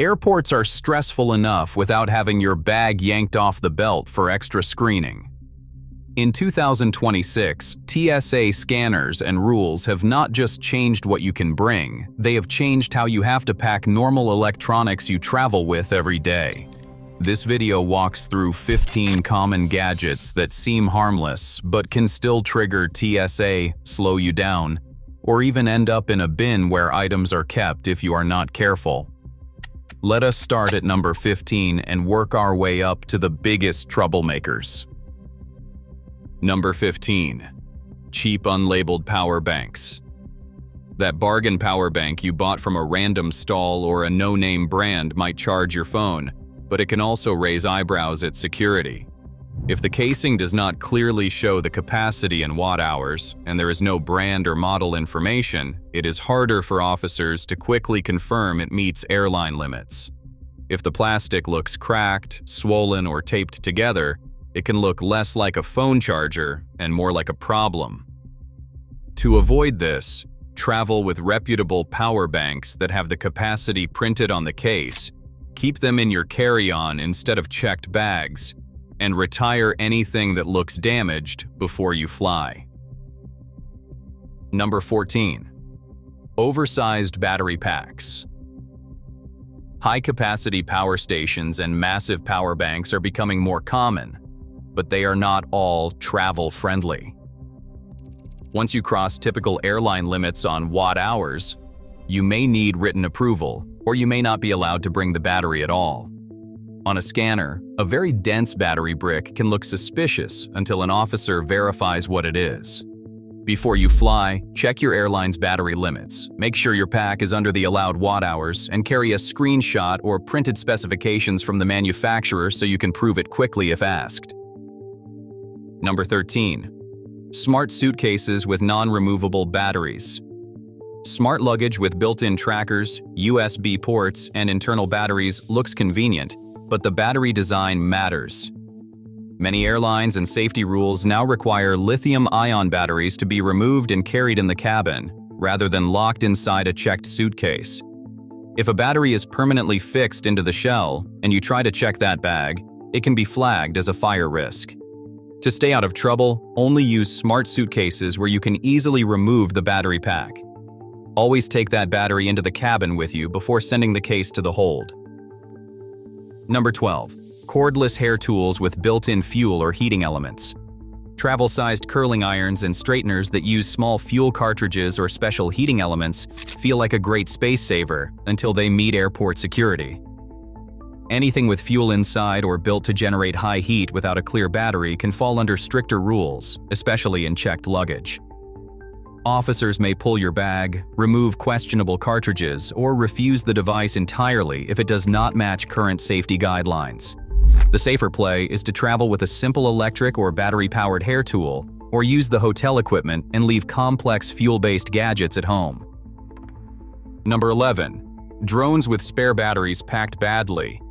Airports are stressful enough without having your bag yanked off the belt for extra screening. In 2026, TSA scanners and rules have not just changed what you can bring, they have changed how you have to pack normal electronics you travel with every day. This video walks through 15 common gadgets that seem harmless but can still trigger TSA, slow you down, or even end up in a bin where items are kept if you are not careful. Let us start at number 15 and work our way up to the biggest troublemakers. Number 15. Cheap unlabeled power banks. That bargain power bank you bought from a random stall or a no-name brand might charge your phone, but it can also raise eyebrows at security. If the casing does not clearly show the capacity in watt hours, and there is no brand or model information, it is harder for officers to quickly confirm it meets airline limits. If the plastic looks cracked, swollen, or taped together, it can look less like a phone charger and more like a problem. To avoid this, travel with reputable power banks that have the capacity printed on the case, keep them in your carry-on instead of checked bags, and retire anything that looks damaged before you fly. Number 14. Oversized battery packs. High-capacity power stations and massive power banks are becoming more common, but they are not all travel-friendly. Once you cross typical airline limits on watt hours, you may need written approval, or you may not be allowed to bring the battery at all. On a scanner, a very dense battery brick can look suspicious until an officer verifies what it is. Before you fly, check your airline's battery limits, make sure your pack is under the allowed watt hours, and carry a screenshot or printed specifications from the manufacturer so you can prove it quickly if asked. Number 13. Smart suitcases with non-removable batteries. Smart luggage with built-in trackers, USB ports, and internal batteries looks convenient, but the battery design matters. Many airlines and safety rules now require lithium-ion batteries to be removed and carried in the cabin, rather than locked inside a checked suitcase. If a battery is permanently fixed into the shell, and you try to check that bag, it can be flagged as a fire risk. To stay out of trouble, only use smart suitcases where you can easily remove the battery pack. Always take that battery into the cabin with you before sending the case to the hold. Number 12. Cordless hair tools with built-in fuel or heating elements. Travel-sized curling irons and straighteners that use small fuel cartridges or special heating elements feel like a great space saver until they meet airport security. Anything with fuel inside or built to generate high heat without a clear battery can fall under stricter rules, especially in checked luggage. Officers may pull your bag, remove questionable cartridges, or refuse the device entirely if it does not match current safety guidelines. The safer play is to travel with a simple electric or battery-powered hair tool, or use the hotel equipment and leave complex fuel-based gadgets at home. Number 11. Drones with spare batteries packed badly.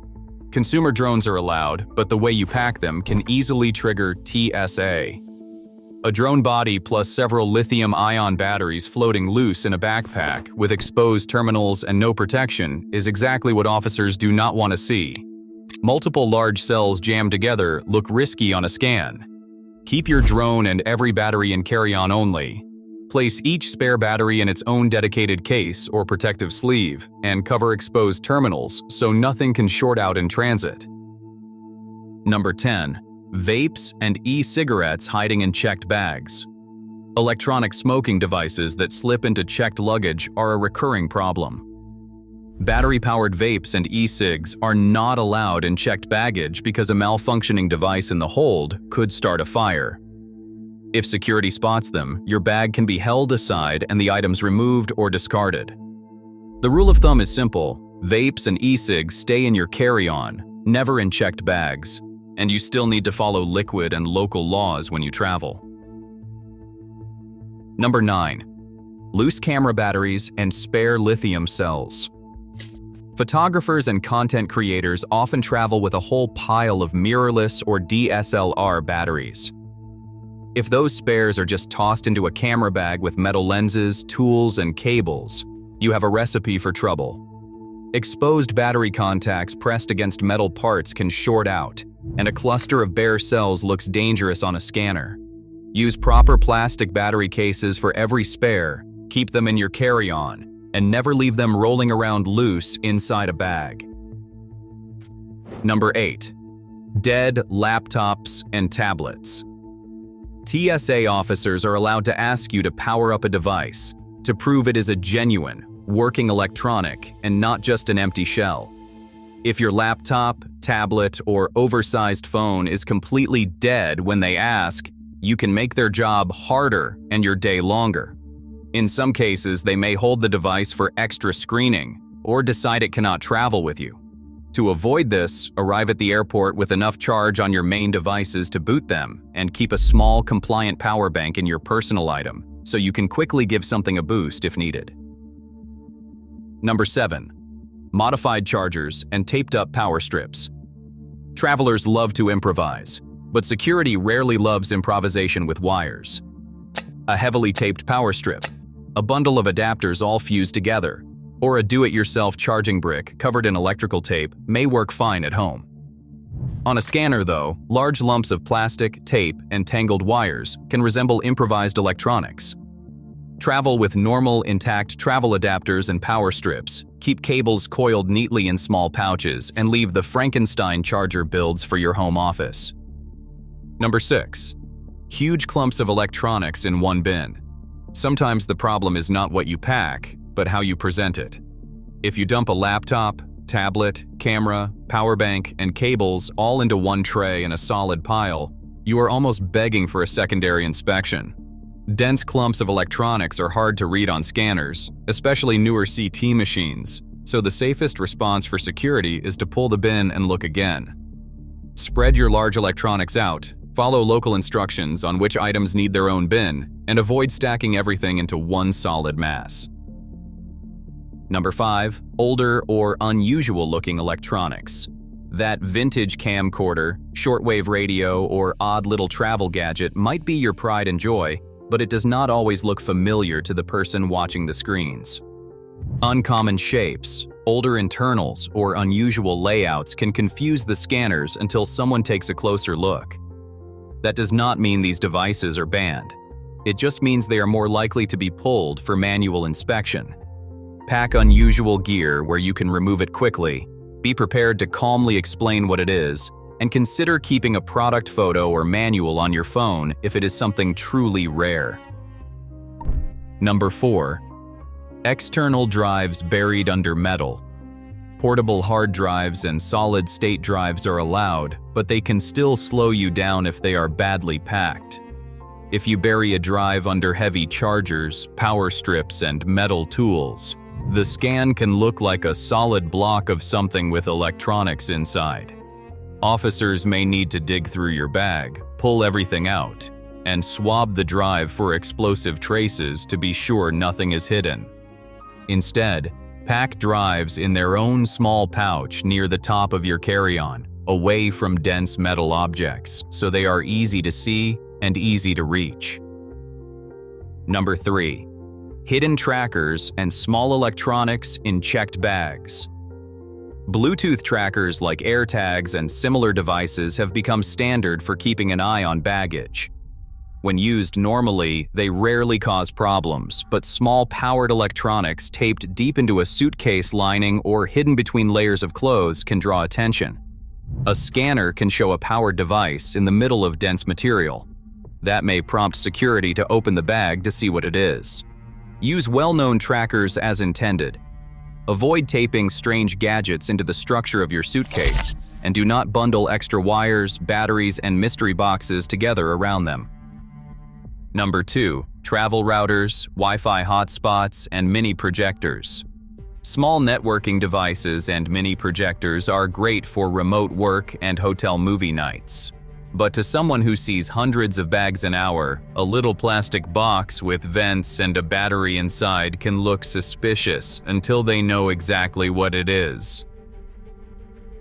Consumer drones are allowed, but the way you pack them can easily trigger TSA. A drone body plus several lithium-ion batteries floating loose in a backpack with exposed terminals and no protection is exactly what officers do not want to see. Multiple large cells jammed together look risky on a scan. Keep your drone and every battery in carry-on only. Place each spare battery in its own dedicated case or protective sleeve, and cover exposed terminals so nothing can short out in transit. Number 10. Vapes and e-cigarettes hiding in checked bags. Electronic smoking devices that slip into checked luggage are a recurring problem. Battery-powered vapes and e-cigs are not allowed in checked baggage because a malfunctioning device in the hold could start a fire. If security spots them, your bag can be held aside and the items removed or discarded. The rule of thumb is simple: vapes and e-cigs stay in your carry-on, never in checked bags, and you still need to follow liquid and local laws when you travel. Number 9. Loose camera batteries and spare lithium cells. Photographers and content creators often travel with a whole pile of mirrorless or DSLR batteries. If those spares are just tossed into a camera bag with metal lenses, tools, and cables, you have a recipe for trouble. Exposed battery contacts pressed against metal parts can short out, and a cluster of bare cells looks dangerous on a scanner. Use proper plastic battery cases for every spare, keep them in your carry-on, and never leave them rolling around loose inside a bag. Number 8. Dead laptops and tablets. TSA officers are allowed to ask you to power up a device to prove it is a genuine, working electronic and not just an empty shell. If your laptop, tablet, or oversized phone is completely dead when they ask, you can make their job harder and your day longer. In some cases, they may hold the device for extra screening or decide it cannot travel with you. To avoid this, arrive at the airport with enough charge on your main devices to boot them and keep a small, compliant power bank in your personal item so you can quickly give something a boost if needed. Number 7. Modified chargers and taped-up power strips. Travelers love to improvise, but security rarely loves improvisation with wires. A heavily taped power strip, a bundle of adapters all fused together, or a do-it-yourself charging brick covered in electrical tape may work fine at home. On a scanner, though, large lumps of plastic, tape, and tangled wires can resemble improvised electronics. Travel with normal, intact travel adapters and power strips, keep cables coiled neatly in small pouches, and leave the Frankenstein charger builds for your home office. Number 6. Huge clumps of electronics in one bin. Sometimes the problem is not what you pack, but how you present it. If you dump a laptop, tablet, camera, power bank, and cables all into one tray in a solid pile, you are almost begging for a secondary inspection. Dense clumps of electronics are hard to read on scanners, especially newer CT machines, so the safest response for security is to pull the bin and look again. Spread your large electronics out, follow local instructions on which items need their own bin, and avoid stacking everything into one solid mass. Number 5. Older or unusual-looking electronics. That vintage camcorder, shortwave radio, or odd little travel gadget might be your pride and joy, but it does not always look familiar to the person watching the screens. Uncommon shapes, older internals, or unusual layouts can confuse the scanners until someone takes a closer look. That does not mean these devices are banned. It just means they are more likely to be pulled for manual inspection. Pack unusual gear where you can remove it quickly, be prepared to calmly explain what it is, and consider keeping a product photo or manual on your phone if it is something truly rare. Number 4. External drives buried under metal. Portable hard drives and solid-state drives are allowed, but they can still slow you down if they are badly packed. If you bury a drive under heavy chargers, power strips, and metal tools, the scan can look like a solid block of something with electronics inside. Officers may need to dig through your bag, pull everything out, and swab the drive for explosive traces to be sure nothing is hidden. Instead, pack drives in their own small pouch near the top of your carry-on, away from dense metal objects, so they are easy to see and easy to reach. Number 3. Hidden trackers and small electronics in checked bags. Bluetooth trackers like AirTags and similar devices have become standard for keeping an eye on baggage. When used normally, they rarely cause problems, but small powered electronics taped deep into a suitcase lining or hidden between layers of clothes can draw attention. A scanner can show a powered device in the middle of dense material. That may prompt security to open the bag to see what it is. Use well-known trackers as intended. Avoid taping strange gadgets into the structure of your suitcase, and do not bundle extra wires, batteries, and mystery boxes together around them. Number 2. Travel routers, Wi-Fi hotspots, and mini projectors. Small networking devices and mini projectors are great for remote work and hotel movie nights. But to someone who sees hundreds of bags an hour, a little plastic box with vents and a battery inside can look suspicious until they know exactly what it is.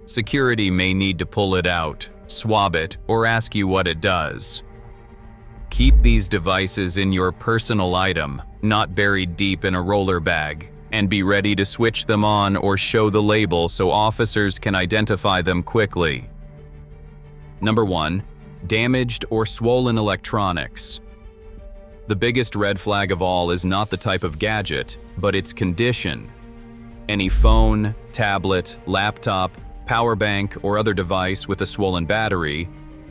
Security may need to pull it out, swab it, or ask you what it does. Keep these devices in your personal item, not buried deep in a roller bag, and be ready to switch them on or show the label so officers can identify them quickly. Number 1. Damaged or swollen electronics. The biggest red flag of all is not the type of gadget, but its condition. Any phone, tablet, laptop, power bank, or other device with a swollen battery,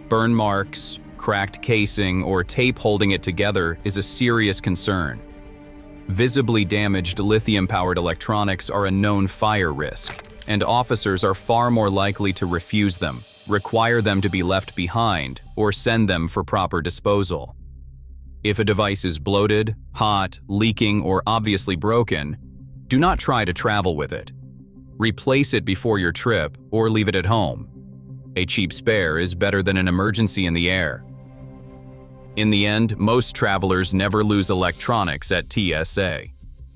burn marks, cracked casing, or tape holding it together is a serious concern. Visibly damaged lithium-powered electronics are a known fire risk, and officers are far more likely to refuse them, require them to be left behind, or send them for proper disposal. If a device is bloated, hot, leaking, or obviously broken, do not try to travel with it. Replace it before your trip or leave it at home. A cheap spare is better than an emergency in the air. In the end, most travelers never lose electronics at TSA.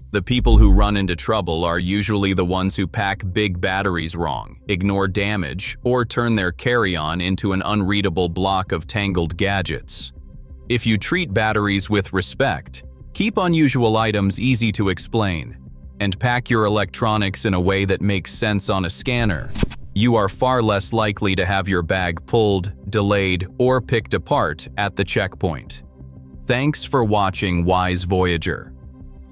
The people who run into trouble are usually the ones who pack big batteries wrong, ignore damage, or turn their carry-on into an unreadable block of tangled gadgets. If you treat batteries with respect, keep unusual items easy to explain, and pack your electronics in a way that makes sense on a scanner, you are far less likely to have your bag pulled, delayed, or picked apart at the checkpoint. Thanks for watching Wise Voyager.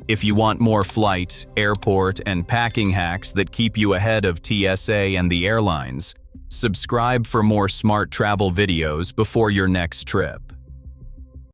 If you want more flight, airport, and packing hacks that keep you ahead of TSA and the airlines, subscribe for more smart travel videos before your next trip.